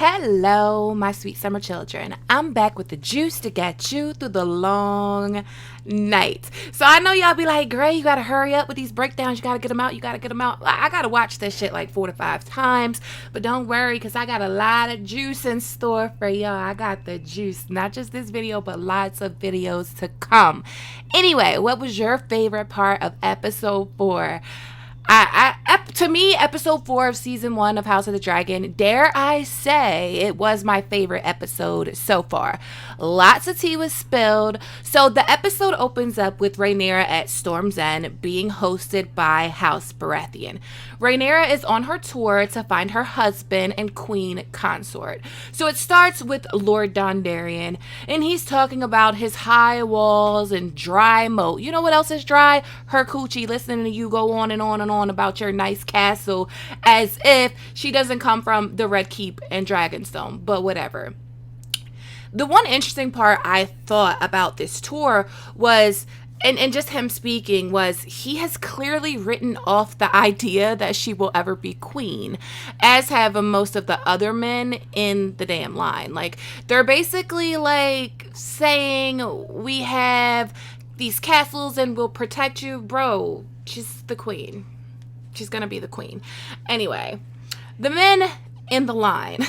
Hello, my sweet summer children. I'm back with the juice to get you through the long night. So I know y'all be like, Gray, you gotta hurry up with these breakdowns. You gotta get them out. I gotta watch this shit like 4 to 5 times. But don't worry, because I got a lot of juice in store for y'all. I got the juice. Not just this video, but lots of videos to come. Anyway, what was your favorite part of episode 4? To me, episode 4 of season 1 of House of the Dragon, dare I say, it was my favorite episode so far. Lots of tea was spilled. So the episode opens up with Rhaenyra at Storm's End being hosted by House Baratheon. Rhaenyra is on her tour to find her husband and queen consort. So it starts with Lord Dondarrion, and he's talking about his high walls and dry moat. You know what else is dry? Her coochie, listening to you go on and on and on about your nice castle, as if she doesn't come from the Red Keep and Dragonstone, but whatever. The one interesting part I thought about this tour was, and just him speaking, was he has clearly written off the idea that she will ever be queen, as have most of the other men in the damn line. Like, they're basically like saying, we have these castles and we'll protect you. Bro, she's the queen. She's gonna be the queen. Anyway, the men in the line.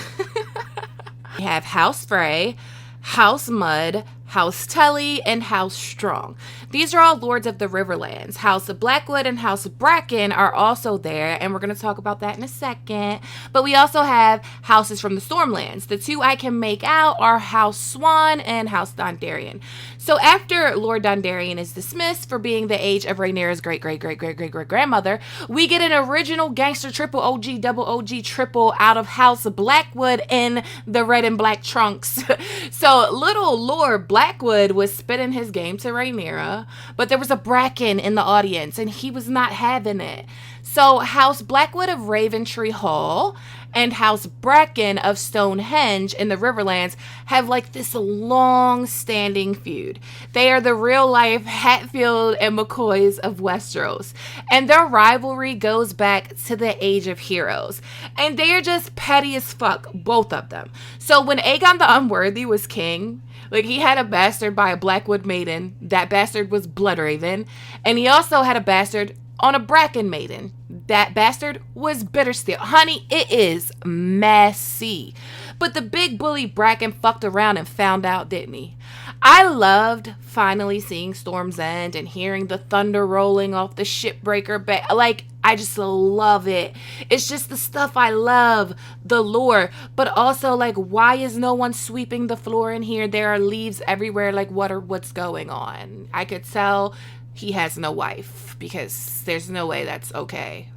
We have House Frey, House Mud, House Tully, and House Strong. These are all lords of the Riverlands. House of Blackwood and House of Bracken are also there, and we're going to talk about that in a second. But we also have houses from the Stormlands. The two I can make out are House Swan and House Dondarrion. So after Lord Dondarrion is dismissed for being the age of Rhaenyra's great-great-great-great-great-great-grandmother, we get an original gangster triple OG, double OG triple out of House Blackwood in the red and black trunks. So little Lord Blackwood was spitting his game to Rhaenyra, but there was a Bracken in the audience, and he was not having it. So House Blackwood of Raventree Hall and House Bracken of Stonehenge in the Riverlands have like this long-standing feud. They are the real-life Hatfield and McCoys of Westeros, and their rivalry goes back to the Age of Heroes, and they are just petty as fuck, both of them. So when Aegon the Unworthy was king, like, he had a bastard by a Blackwood maiden. That bastard was Bloodraven, and he also had a bastard on a Bracken maiden. That bastard was Bittersteel. Honey, it is messy. But the big bully Bracken fucked around and found out, didn't he? I loved finally seeing Storm's End and hearing the thunder rolling off the shipbreaker. Like, I just love it. It's just the stuff I love, the lore, but also, like, why is no one sweeping the floor in here? There are leaves everywhere. Like, what's going on? I could tell he has no wife, because there's no way that's okay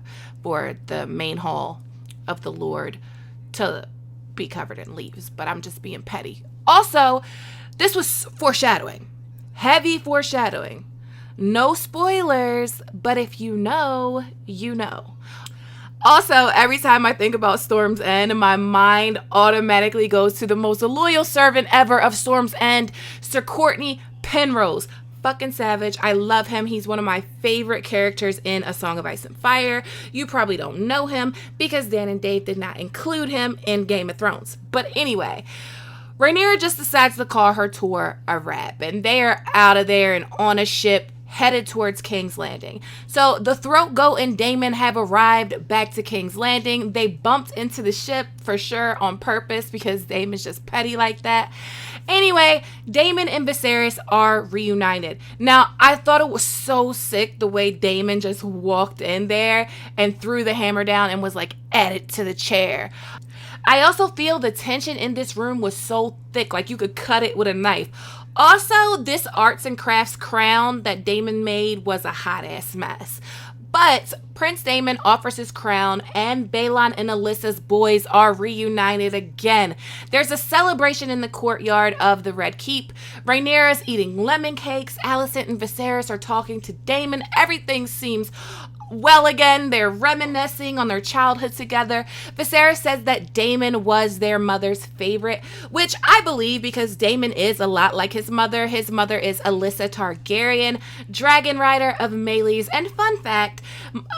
for the main hall of the Lord to be covered in leaves, but I'm just being petty. Also, this was foreshadowing. Heavy foreshadowing. No spoilers, but if you know, you know. Also, every time I think about Storm's End, my mind automatically goes to the most loyal servant ever of Storm's End, Sir Courtney Penrose. Fucking savage. I love him. He's one of my favorite characters in A Song of Ice and Fire. You probably don't know him because Dan and Dave did not include him in Game of Thrones. But anyway, Rhaenyra just decides to call her tour a wrap, and they are out of there and on a ship headed towards King's Landing. So the Throat Goat and Daemon have arrived back to King's Landing. They bumped into the ship for sure on purpose because Daemon's just petty like that. Anyway, Daemon and Viserys are reunited. Now, I thought it was so sick the way Daemon just walked in there and threw the hammer down and was like, added to the chair. I also feel the tension in this room was so thick, like you could cut it with a knife. Also, this arts and crafts crown that Daemon made was a hot ass mess. But Prince Daemon offers his crown, and Balon and Alyssa's boys are reunited again. There's a celebration in the courtyard of the Red Keep. Rhaenyra's eating lemon cakes. Alicent and Viserys are talking to Daemon. Everything seems well again. They're reminiscing on their childhood together. Viserys says that Daemon was their mother's favorite, which I believe because Daemon is a lot like his mother. His mother is Alyssa Targaryen, dragon rider of Meleys. And fun fact,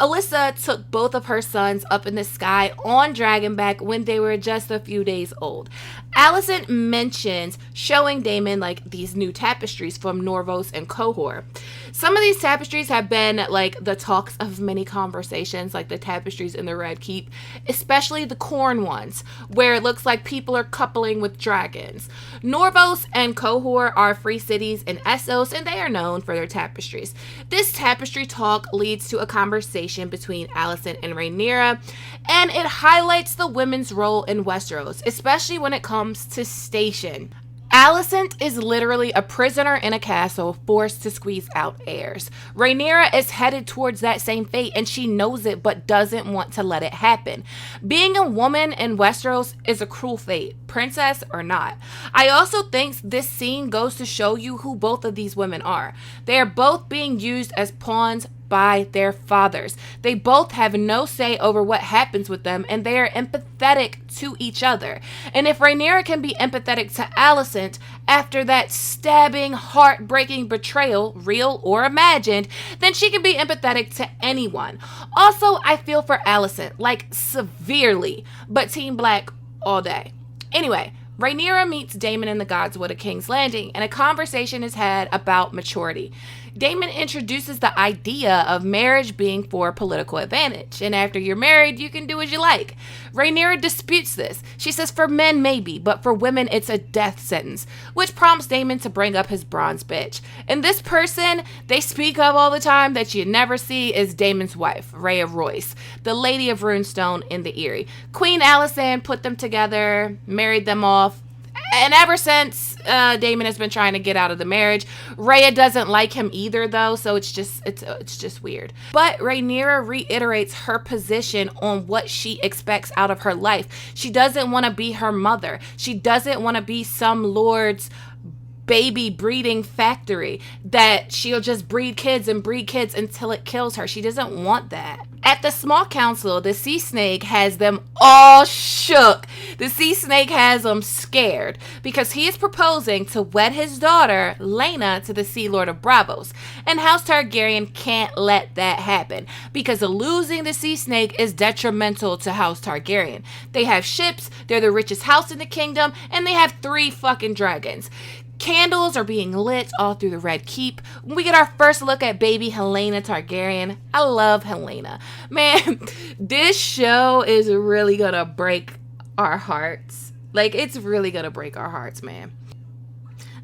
Alyssa took both of her sons up in the sky on dragonback when they were just a few days old. Alicent mentions showing Daemon like these new tapestries from Norvos and Qohor. Some of these tapestries have been like the talks of many conversations, like the tapestries in the Red Keep, especially the corn ones, where it looks like people are coupling with dragons. Norvos and Qohor are free cities in Essos, and they are known for their tapestries. This tapestry talk leads to a conversation between Alicent and Rhaenyra, and it highlights the women's role in Westeros, especially when it comes to station. Alicent is literally a prisoner in a castle forced to squeeze out heirs. Rhaenyra is headed towards that same fate, and she knows it but doesn't want to let it happen. Being a woman in Westeros is a cruel fate, princess or not. I also think this scene goes to show you who both of these women are. They are both being used as pawns by their fathers. They both have no say over what happens with them, and they are empathetic to each other. And if Rhaenyra can be empathetic to Alicent after that stabbing, heartbreaking betrayal, real or imagined, then she can be empathetic to anyone. Also, I feel for Alicent, like severely, but Team Black all day. Anyway, Rhaenyra meets Daemon in the Godswood at King's Landing, and a conversation is had about maturity. Daemon introduces the idea of marriage being for political advantage, and after you're married, you can do as you like. Rhaenyra disputes this. She says for men maybe, but for women it's a death sentence, which prompts Daemon to bring up his bronze bitch. And this person they speak of all the time that you never see is Daemon's wife, Rhea Royce, the Lady of Runestone in the Eyrie. Queen Alysanne put them together, married them off, and ever since, Daemon has been trying to get out of the marriage. Rhea doesn't like him either, though, so it's just weird. But Rhaenyra reiterates her position on what she expects out of her life. She doesn't want to be her mother. She doesn't want to be some lord's baby breeding factory that she'll just breed kids until it kills her. She doesn't want that. At the small council, the sea snake has them all shook. The sea snake has them scared because he is proposing to wed his daughter, Laena, to the Sea Lord of Braavos. And House Targaryen can't let that happen because losing the sea snake is detrimental to House Targaryen. They have ships, they're the richest house in the kingdom, and they have 3 fucking dragons. Candles are being lit all through the Red Keep. We get our first look at baby Helaena Targaryen. I love Helaena. Man, this show is really gonna break our hearts. Like, it's really gonna break our hearts, man.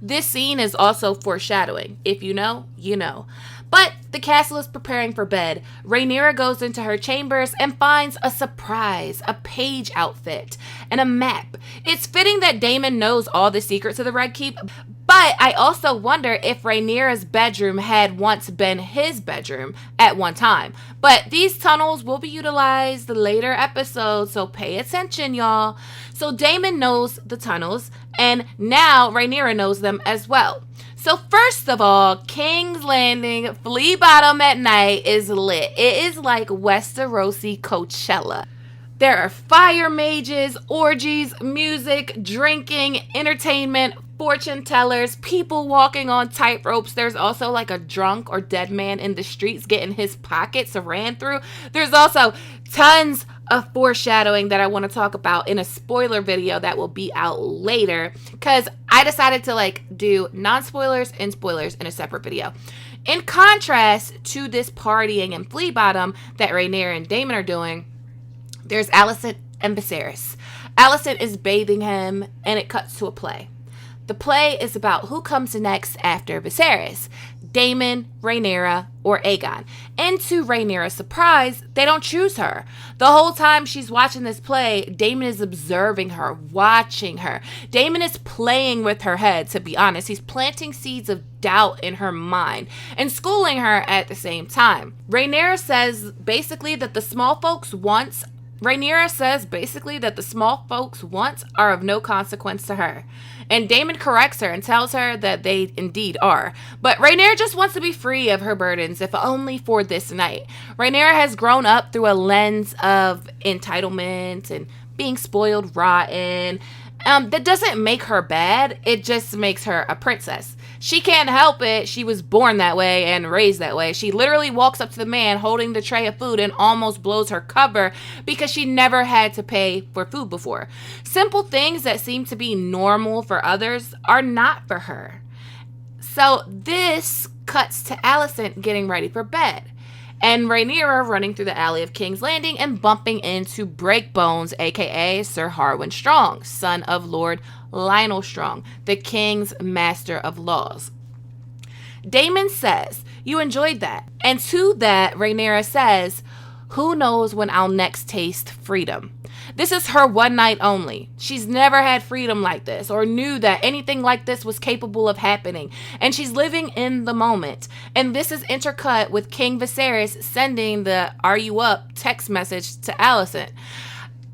This scene is also foreshadowing. If you know, you know. But the castle is preparing for bed. Rhaenyra goes into her chambers and finds a surprise, a page outfit, and a map. It's fitting that Daemon knows all the secrets of the Red Keep, but I also wonder if Rhaenyra's bedroom had once been his bedroom at one time. But these tunnels will be utilized later episodes, so pay attention, y'all. So Daemon knows the tunnels, and now Rhaenyra knows them as well. So first of all, King's Landing, Flea Bottom at night is lit. It is like Westerosi Coachella. There are fire mages, orgies, music, drinking, entertainment, fortune tellers, people walking on tight ropes. There's also like a drunk or dead man in the streets getting his pockets ran through. There's also tons of foreshadowing that I want to talk about in a spoiler video that will be out later, because I decided to do non-spoilers and spoilers in a separate video. In contrast to this partying in Flea Bottom that Rhaenyra and Daemon are doing, there's Alicent and Viserys. Alicent is bathing him, and it cuts to a play. The play is about who comes next after Viserys, Daemon, Rhaenyra, or Aegon. And to Rhaenyra's surprise, they don't choose her. The whole time she's watching this play, Daemon is observing her, watching her. Daemon is playing with her head, to be honest. He's planting seeds of doubt in her mind and schooling her at the same time. Rhaenyra says basically that the small folks once Rhaenyra says basically that the small folks' wants are of no consequence to her. And Daemon corrects her and tells her that they indeed are. But Rhaenyra just wants to be free of her burdens, if only for this night. Rhaenyra has grown up through a lens of entitlement and being spoiled rotten. That doesn't make her bad. It just makes her a princess. She can't help it. She was born that way and raised that way. She literally walks up to the man holding the tray of food and almost blows her cover because she never had to pay for food before. Simple things that seem to be normal for others are not for her. So this cuts to Alicent getting ready for bed, and Rhaenyra running through the alley of King's Landing and bumping into Breakbones, aka Sir Harwin Strong, son of Lord Lionel Strong, the King's Master of Laws. Daemon says, "You enjoyed that." And to that, Rhaenyra says, "Who knows when I'll next taste freedom?" This is her one night only. She's never had freedom like this or knew that anything like this was capable of happening. And she's living in the moment. And this is intercut with King Viserys sending the "Are you up?" text message to Alicent.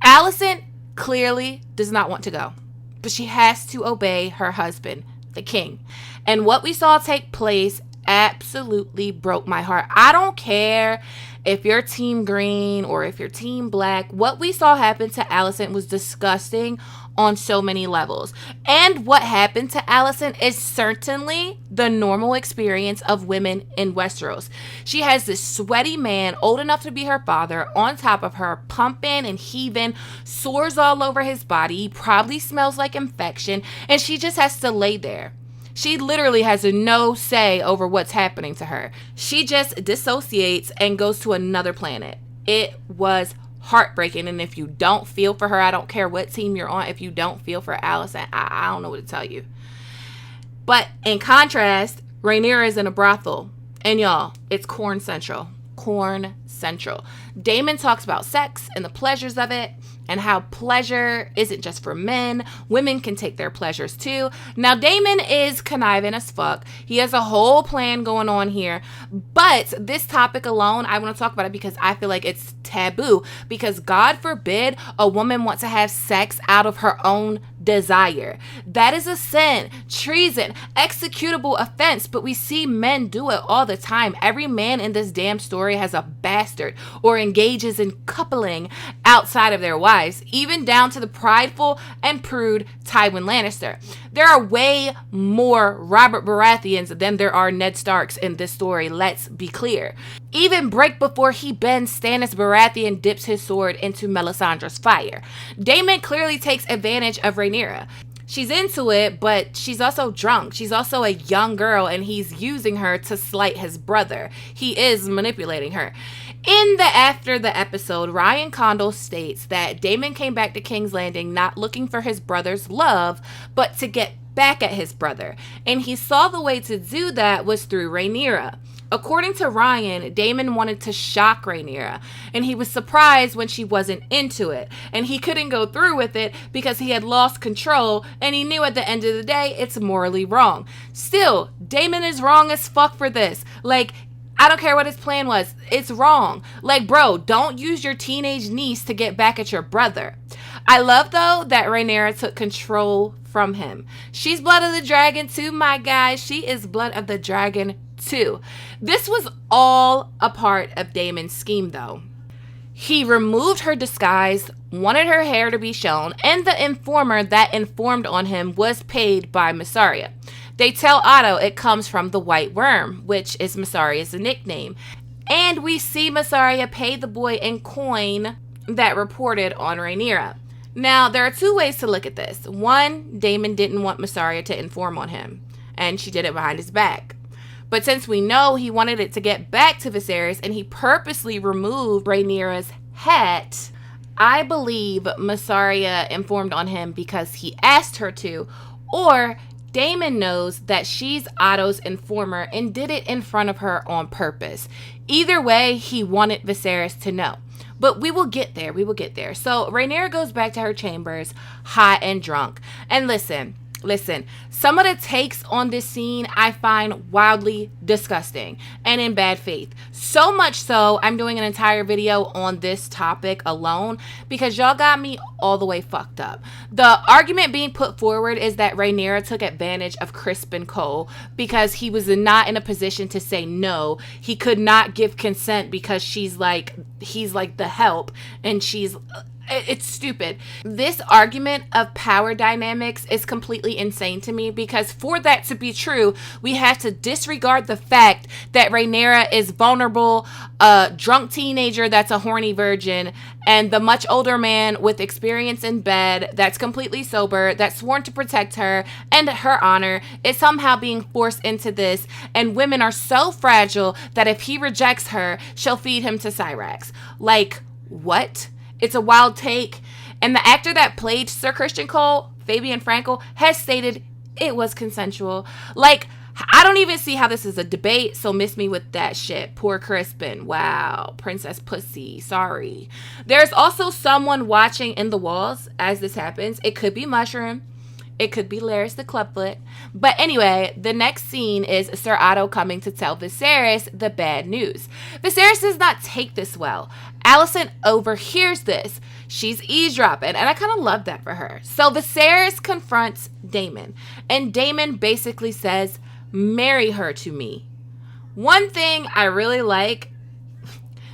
Alicent clearly does not want to go, but she has to obey her husband, the king. And what we saw take place absolutely broke my heart. I don't care if you're team green or if you're team black. What we saw happen to Alicent was disgusting on so many levels. And what happened to Alicent is certainly the normal experience of women in Westeros. She has this sweaty man, old enough to be her father, on top of her, pumping and heaving, sores all over his body. He probably smells like infection, and she just has to lay there. She literally has no say over what's happening to her. She just dissociates and goes to another planet. It was heartbreaking. And if you don't feel for her, I don't care what team you're on, if you don't feel for Alicent, I don't know what to tell you. But in contrast, Rhaenyra is in a brothel. And y'all, it's Corn Central. Corn Central. Daemon talks about sex and the pleasures of it, and how pleasure isn't just for men. Women can take their pleasures too. Now, Daemon is conniving as fuck. He has a whole plan going on here. But this topic alone, I want to talk about it because I feel like it's taboo. Because God forbid a woman wants to have sex out of her own desire. That is a sin, treason, executable offense. But we see men do it all the time. Every man in this damn story has a bastard or engages in coupling outside of their wives, even down to the prideful and prude Tywin Lannister. There are way more Robert Baratheons than there are Ned Starks in this story, let's be clear. Even break before he bends, Stannis Baratheon dips his sword into Melisandre's fire. Daemon clearly takes advantage of Rhaenyra. She's into it, but she's also drunk. She's also a young girl, and he's using her to slight his brother. He is manipulating her. After the episode, Ryan Condal states that Daemon came back to King's Landing not looking for his brother's love, but to get back at his brother. And he saw the way to do that was through Rhaenyra. According to Ryan, Daemon wanted to shock Rhaenyra, and he was surprised when she wasn't into it. And he couldn't go through with it because he had lost control, and he knew at the end of the day, it's morally wrong. Still, Daemon is wrong as fuck for this. Like, I don't care what his plan was. It's wrong. Like, bro, don't use your teenage niece to get back at your brother. I love, though, that Rhaenyra took control from him. She's blood of the dragon, too, my guys. She is blood of the dragon, too. This was all a part of Daemon's scheme, though. He removed her disguise, wanted her hair to be shown, and the informer that informed on him was paid by Mysaria. They tell Otto it comes from the White Worm, which is Mysaria's nickname. And we see Mysaria pay the boy in coin that reported on Rhaenyra. Now, there are two ways to look at this. One, Daemon didn't want Mysaria to inform on him, and she did it behind his back. But since we know he wanted it to get back to Viserys and he purposely removed Rhaenyra's hat, I believe Mysaria informed on him because he asked her to, or Daemon knows that she's Otto's informer and did it in front of her on purpose. Either way, he wanted Viserys to know. But we will get there. So Rhaenyra goes back to her chambers, hot and drunk. And listen, Listen, some of the takes on this scene I find wildly disgusting and in bad faith. So much so, I'm doing an entire video on this topic alone because y'all got me all the way fucked up. The argument being put forward is that Rhaenyra took advantage of Crispin Cole because he was not in a position to say no. He could not give consent because he's like the help, and it's stupid. This argument of power dynamics is completely insane to me because for that to be true, we have to disregard the fact that Rhaenyra is vulnerable, a drunk teenager that's a horny virgin, and the much older man with experience in bed that's completely sober, that's sworn to protect her and her honor, is somehow being forced into this, and women are so fragile that if he rejects her, she'll feed him to Cyrax. Like, what? It's a wild take. And the actor that played Sir Christian Cole, Fabien Frankel, has stated it was consensual. Like, I don't even see how this is a debate, so miss me with that shit. Poor Crispin. Wow. Princess Pussy. Sorry. There's also someone watching in the walls as this happens. It could be Mushroom. It could be Larys the Clubfoot. But anyway, the next scene is Ser Otto coming to tell Viserys the bad news. Viserys does not take this well. Alicent overhears this. She's eavesdropping, and I kind of love that for her. So Viserys confronts Daemon, and Daemon basically says, marry her to me. One thing I really like,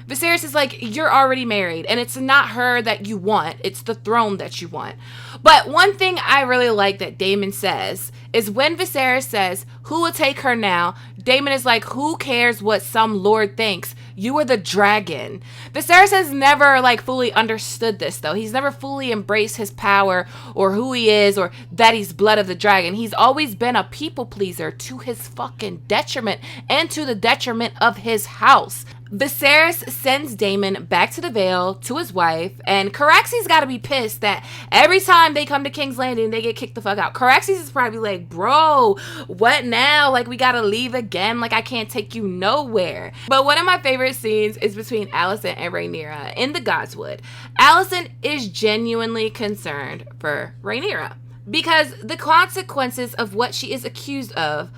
Viserys is like, you're already married, and it's not her that you want, it's the throne that you want. But one thing I really like that Daemon says is when Viserys says, who will take her now? Daemon is like, who cares what some lord thinks? You are the dragon. Viserys has never fully understood this though. He's never fully embraced his power or who he is or that he's blood of the dragon. He's always been a people pleaser to his fucking detriment and to the detriment of his house. Viserys sends Daemon back to the Vale to his wife, and Caraxes got to be pissed that every time they come to King's Landing, they get kicked the fuck out. Caraxes is probably like, bro, what now? We got to leave again? I can't take you nowhere. But one of my favorite scenes is between Alicent and Rhaenyra in the Godswood. Alicent is genuinely concerned for Rhaenyra because the consequences of what she is accused of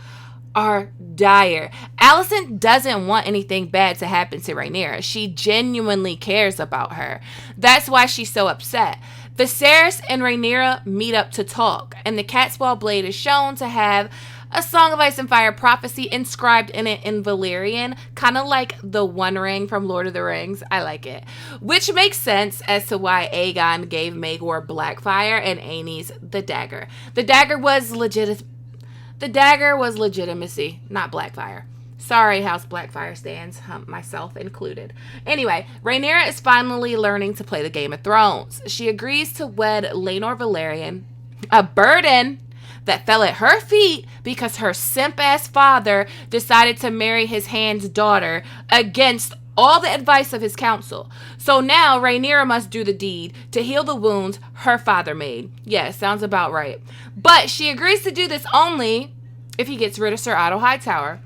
are dire. Alicent doesn't want anything bad to happen to Rhaenyra. She genuinely cares about her. That's why she's so upset. Viserys and Rhaenyra meet up to talk, and the Catspaw blade is shown to have a Song of Ice and Fire prophecy inscribed in it in Valyrian, kind of like the One Ring from Lord of the Rings. I like it. Which makes sense as to why Aegon gave Maegor Blackfire and Aenys the dagger. The dagger was legitimacy, not Blackfire. Sorry, House Blackfire stands, myself included. Anyway, Rhaenyra is finally learning to play the Game of Thrones. She agrees to wed Laenor Velaryon, a burden that fell at her feet because her simp-ass father decided to marry his hand's daughter against all the advice of his counsel. So now Rhaenyra must do the deed to heal the wounds her father made. Yeah, sounds about right. But she agrees to do this only if he gets rid of Ser Otto Hightower.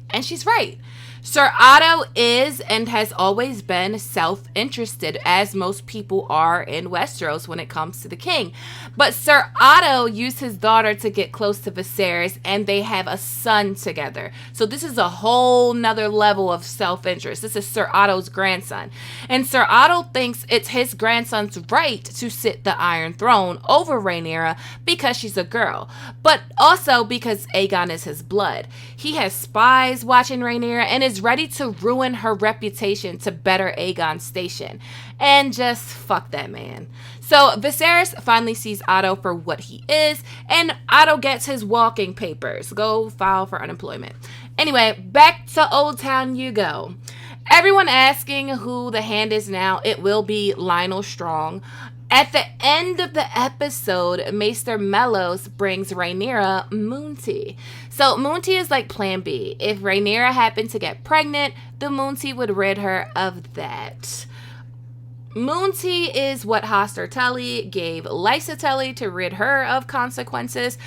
And she's right. Ser Otto is and has always been self-interested, as most people are in Westeros when it comes to the king. But Ser Otto used his daughter to get close to Viserys, and they have a son together. So this is a whole nother level of self-interest. This is Ser Otto's grandson. And Ser Otto thinks it's his grandson's right to sit the Iron Throne over Rhaenyra because she's a girl, but also because Aegon is his blood. He has spies watching Rhaenyra and is ready to ruin her reputation to better Aegon's station. And just fuck that man. So Viserys finally sees Otto for what he is, and Otto gets his walking papers. Go file for unemployment. Anyway, back to Old Town you go. Everyone asking who the hand is now. It will be Lionel Strong. At the end of the episode, Maester Mellos brings Rhaenyra moon tea. So moon tea is like plan B. If Rhaenyra happened to get pregnant, the moon tea would rid her of that. Moon tea is what Hoster Tully gave Lysa Tully to rid her of consequences.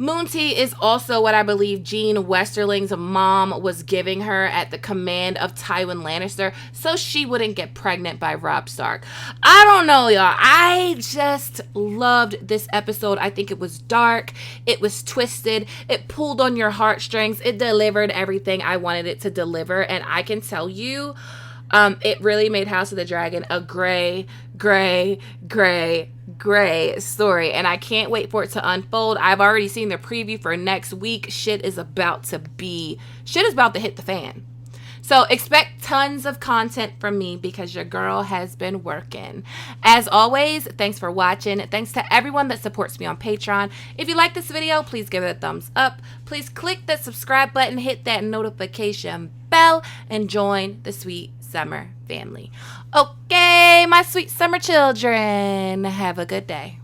Moon tea is also what I believe Jean Westerling's mom was giving her at the command of Tywin Lannister so she wouldn't get pregnant by Robb Stark. I don't know, y'all. I just loved this episode. I think it was dark. It was twisted. It pulled on your heartstrings. It delivered everything I wanted it to deliver. And I can tell you, it really made House of the Dragon a gray story, and I can't wait for it to unfold. I've already seen the preview for next week. Shit is about to hit the fan. So expect tons of content from me because your girl has been working. As always, thanks for watching. Thanks to everyone that supports me on Patreon. If you like this video, please give it a thumbs up. Please click that subscribe button, hit that notification bell, and join the sweet summer family. Okay, my sweet summer children, have a good day.